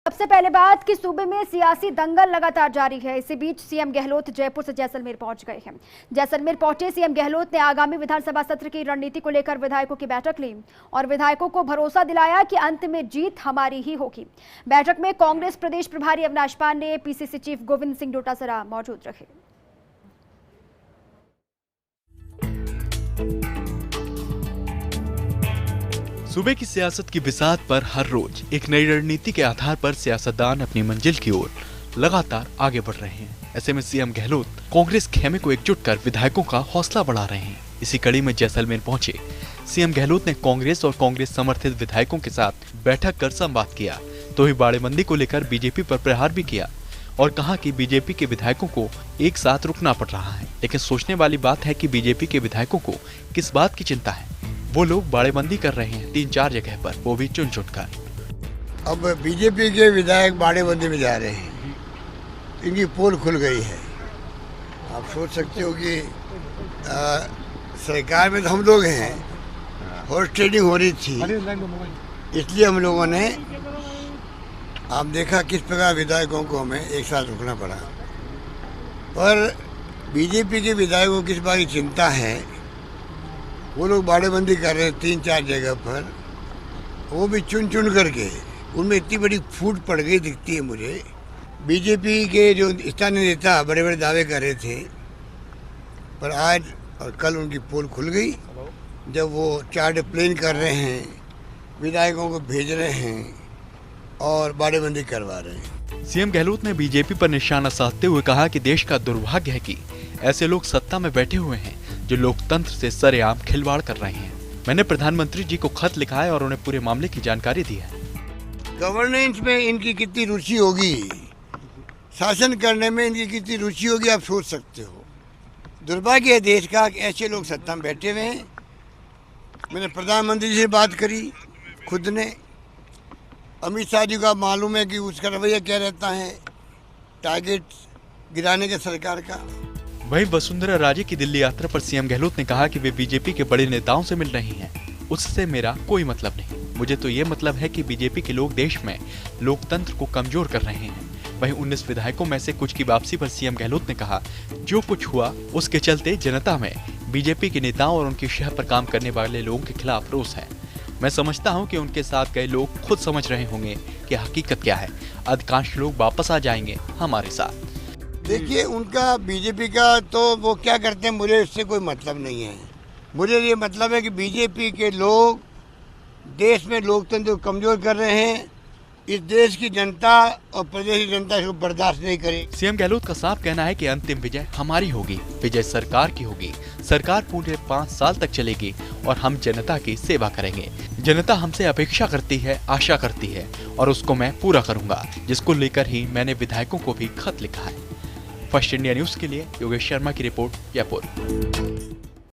सबसे पहले बात कि सूबे में सियासी दंगल लगातार जारी है। इसी बीच सीएम गहलोत जयपुर से जैसलमेर पहुंच गए हैं। जैसलमेर पहुंचे सीएम गहलोत ने आगामी विधानसभा सत्र की रणनीति को लेकर विधायकों की बैठक ली और विधायकों को भरोसा दिलाया कि अंत में जीत हमारी ही होगी। बैठक में कांग्रेस प्रदेश प्रभारी अविनाश पांडे, पीसीसी चीफ गोविंद सिंह डोटासरा मौजूद रहे। सूबे की सियासत की बिसात पर हर रोज एक नई रणनीति के आधार पर सियासतदान अपनी मंजिल की ओर लगातार आगे बढ़ रहे हैं। ऐसे में सीएम गहलोत कांग्रेस खेमे को एकजुट कर विधायकों का हौसला बढ़ा रहे हैं। इसी कड़ी में जैसलमेर पहुंचे सीएम गहलोत ने कांग्रेस और कांग्रेस समर्थित विधायकों के साथ बैठक कर संवाद किया, तो ही बाड़ेबंदी को लेकर बीजेपी पर प्रहार भी किया और कहा कि बीजेपी के विधायकों को एक साथ रुकना पड़ रहा है। लेकिन सोचने वाली बात है कि बीजेपी के विधायकों को किस बात की चिंता है। वो लोग बाड़ेबंदी कर रहे हैं 3-4 जगह पर, वो भी चुन कर। अब बीजेपी के विधायक बाड़ेबंदी में जा रहे हैं, इनकी पोल खुल गई है। आप सोच सकते हो कि सरकार में तो हम लोग हैं, हॉर्स ट्रेडिंग हो रही थी, इसलिए हम लोगों ने आप देखा किस प्रकार विधायकों को हमें एक साथ रुकना पड़ा। पर बीजेपी के विधायकों को किस बात की चिंता है, वो लोग बाड़ेबंदी कर रहे हैं 3-4 जगह पर, वो भी चुन करके। उनमें इतनी बड़ी फूट पड़ गई दिखती है मुझे। बीजेपी के जो स्थानीय नेता बड़े बड़े दावे कर रहे थे, पर आज और कल उनकी पोल खुल गई जब वो चार्ट प्लेन कर रहे हैं, विधायकों को भेज रहे हैं और बाड़ेबंदी करवा रहे हैं। सीएम गहलोत ने बीजेपी पर निशाना साधते हुए कहा कि देश का दुर्भाग्य है कि ऐसे लोग सत्ता में बैठे हुए हैं जो लोकतंत्र से सरेआम खिलवाड़ कर रहे हैं। मैंने प्रधानमंत्री जी को खत लिखा है और उन्हें पूरे मामले की जानकारी दी है। गवर्नेंस में इनकी कितनी रुचि होगी, शासन करने में इनकी कितनी रुचि होगी, आप सोच सकते हो। दुर्भाग्य है देश का कि ऐसे लोग सत्ता में बैठे हुए हैं। मैंने प्रधानमंत्री जी से बात करी खुद ने। अमित शाह जी का मालूम है कि उसका रवैया क्या रहता है, टारगेट गिराने के सरकार का। वहीं वसुंधरा राजे की दिल्ली यात्रा पर सीएम गहलोत ने कहा कि वे बीजेपी के बड़े नेताओं से मिल रही हैं। उससे मेरा कोई मतलब नहीं, मुझे तो ये मतलब है कि बीजेपी के लोग देश में लोकतंत्र को कमजोर कर रहे हैं। वहीं 19 विधायकों में से कुछ की वापसी पर सीएम गहलोत ने कहा, जो कुछ हुआ उसके चलते जनता में बीजेपी के नेताओं और उनकी शह पर काम करने वाले लोगों के खिलाफ रोष है। मैं समझता हूं कि उनके साथ गए लोग खुद समझ रहे होंगे कि हकीकत क्या है। अधिकांश लोग वापस आ जाएंगे हमारे साथ। देखिए, उनका बीजेपी का तो वो क्या करते हैं, मुझे इससे कोई मतलब नहीं है। मुझे ये मतलब है कि बीजेपी के लोग देश में लोकतंत्र को कमजोर कर रहे हैं। इस देश की जनता और प्रदेश की जनता इसको बर्दाश्त नहीं करेगी। सीएम गहलोत का साफ कहना है कि अंतिम विजय हमारी होगी, विजय सरकार की होगी। सरकार पूरे 5 साल तक चलेगी और हम जनता की सेवा करेंगे। जनता हमसे अपेक्षा करती है, आशा करती है और उसको मैं पूरा करूंगा, जिसको लेकर ही मैंने विधायकों को भी खत लिखा है। फर्स्ट इंडिया न्यूज के लिए योगेश शर्मा की रिपोर्ट, जयपुर।